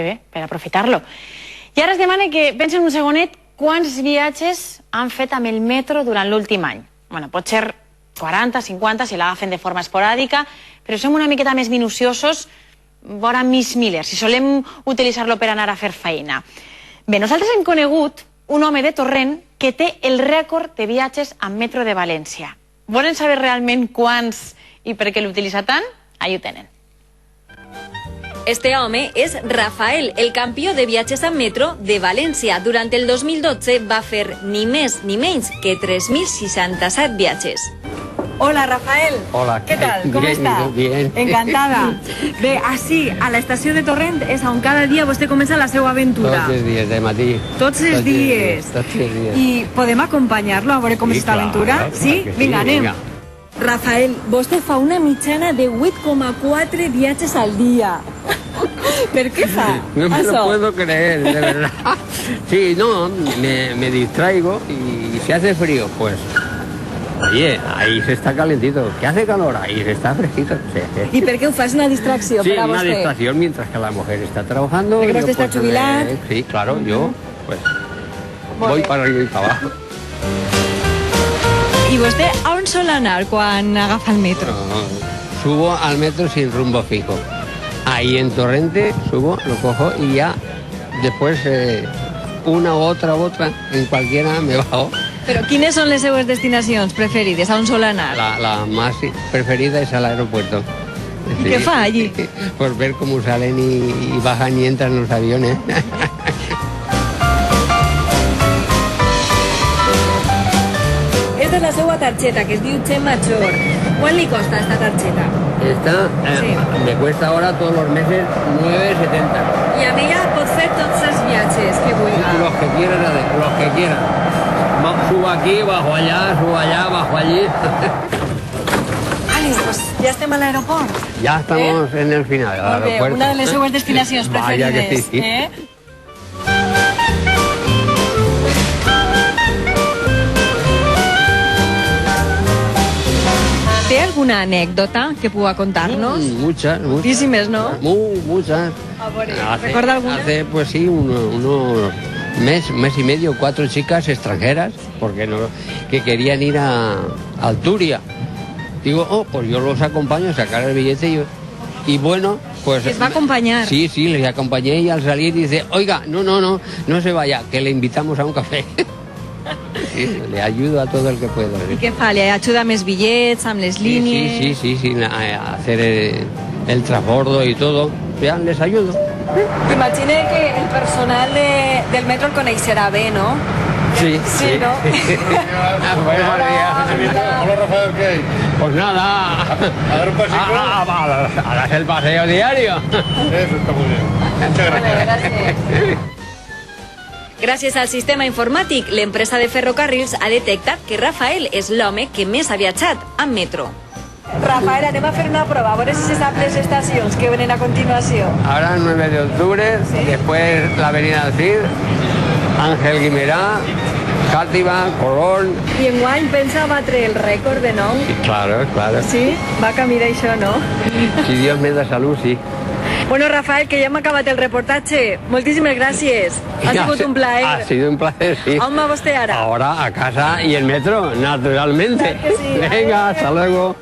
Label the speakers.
Speaker 1: bé, per aprofitar-lo. I ara es demana que pensen un segonet quants viatges han fet amb el metro durant l'últim any. Bueno, pot ser 40, 50, si l'agafen de forma esporàdica, però som una miqueta més minuciosos, vora mig miler, si solem utilitzar-lo per anar a fer feina. Bé, nosaltres hem conegut un home de Torrent que té el rècord de viatges amb metro de València. Volen saber realment quants i per què l'utilitza tant? Ahí ho tenen.
Speaker 2: Este home és Rafael, el campió de viatges amb metro de València. Durant el 2012 va fer ni més ni menys que 3.067 viatges.
Speaker 3: Hola, Rafael.
Speaker 4: Hola.
Speaker 3: ¿Qué tal? ¿Cómo está?
Speaker 4: Bien.
Speaker 3: Encantada. Bé, així, a l'estació de Torrent és on cada dia vostè comença la seva aventura.
Speaker 4: Tots els dies, de matí.
Speaker 3: Tots els dies.
Speaker 4: Tots els dies.
Speaker 3: I podem acompanyar-lo a veure com és esta aventura? Sí? Vinga, anem. Rafael, vostè fa una mitjana de 8,4 viatges al dia. ¿Per qué fa?
Speaker 4: No me lo puedo creer, de verdad. Sí, no, me distraigo y si hace frío, pues... Oye, ahí se está calentito. ¿Qué hace calor? Ahí se está fresquito. Sí.
Speaker 3: ¿Y per què ho fa? És una distracció per a vostè?
Speaker 4: Sí, una distracción mientras que la mujer está trabajando.
Speaker 3: Perquè vostè està jubilat.
Speaker 4: Sí, claro, yo pues voy para arriba y para abajo.
Speaker 3: I vostè a on sol anar quan agafa el metro?
Speaker 4: Subo al metro sin rumbo fijo. Ahí en Torrente subo, lo cojo y ya después una u otra, en cualquiera me bajo.
Speaker 3: Però quines són les seues destinacions preferides? A on sol anar?
Speaker 4: La más preferida es al aeropuerto.
Speaker 3: ¿Y qué fa allí?
Speaker 4: Pues ver cómo salen y bajan y entran los aviones.
Speaker 3: Esta és la seva targeta, que es diu Chem Major. ¿Cuál le costa esta tarjeta?
Speaker 4: Esta
Speaker 3: Sí.
Speaker 4: me cuesta ahora todos los meses 9,70.
Speaker 3: I amb ella pot fer tots els viatges que vulgui.
Speaker 4: Los que quieran, los que quieran. Subo aquí, bajo allá, bajo allí.
Speaker 3: Vale, pues ja estem a l'aeroport.
Speaker 4: Ya estamos en el final del
Speaker 3: Molt bé,
Speaker 4: aeropuerto.
Speaker 3: una de les seues destinacions
Speaker 4: Vaya que
Speaker 3: preferides.
Speaker 4: sí.
Speaker 3: Té alguna anècdota que puga contar-nos?
Speaker 4: Muchas.
Speaker 3: Moltíssimes, no?
Speaker 4: Muchas.
Speaker 3: A veure, recorda alguna?
Speaker 4: Hace, pues sí, unos mes y medio, 4 chicas extranjeras, porque no, que querían ir a Alturia. Digo, pues yo los acompaño a sacar el billete y bueno, pues...
Speaker 3: ¿Les va a acompañar?
Speaker 4: Sí, les acompañé y al salir dice, oiga, no se vaya, que le invitamos a un café. Sí, le ayudo a todo el que puedo.
Speaker 3: I què fa? Li ajuda amb els bitllets, amb les línies?
Speaker 4: Sí, a hacer el transbordo y todo. Ya, les ayudo.
Speaker 3: Imagine que el personal del metro el coneixerà bé, no?
Speaker 4: Sí,
Speaker 3: ¿no?
Speaker 4: Buenos días.
Speaker 5: Hola, Rafael, ¿qué hay?
Speaker 4: Pues nada.
Speaker 5: ¿A dar un pasito?
Speaker 4: Ahora es el paseo diario.
Speaker 5: Eso está muy bien. Muchas gracias.
Speaker 2: Gràcies al sistema informàtic, l'empresa de ferrocarrils ha detectat que Rafael és l'home que més ha viatjat amb metro.
Speaker 3: Rafael, anem a fer una prova, a veure si se sap les estacions que venen a continuació.
Speaker 4: Ahora 9 de octubre, después la Avenida del Cid, Ángel Guimerá, Càrtiva, Colón.
Speaker 3: I enguany pensa batre el rècord de nou?
Speaker 4: Claro.
Speaker 3: Sí? Va camí d'això, no?
Speaker 4: Si Dios me da salud, sí.
Speaker 3: Bueno, Rafael, que ja hem acabat el reportatge. Moltíssimes gràcies. Ha sigut un plaer.
Speaker 4: Ha sido un placer, sí.
Speaker 3: ¿A on va vostè ara?
Speaker 4: Ahora a casa y el metro, naturalmente.
Speaker 3: Claro que sí.
Speaker 4: Venga, hasta luego.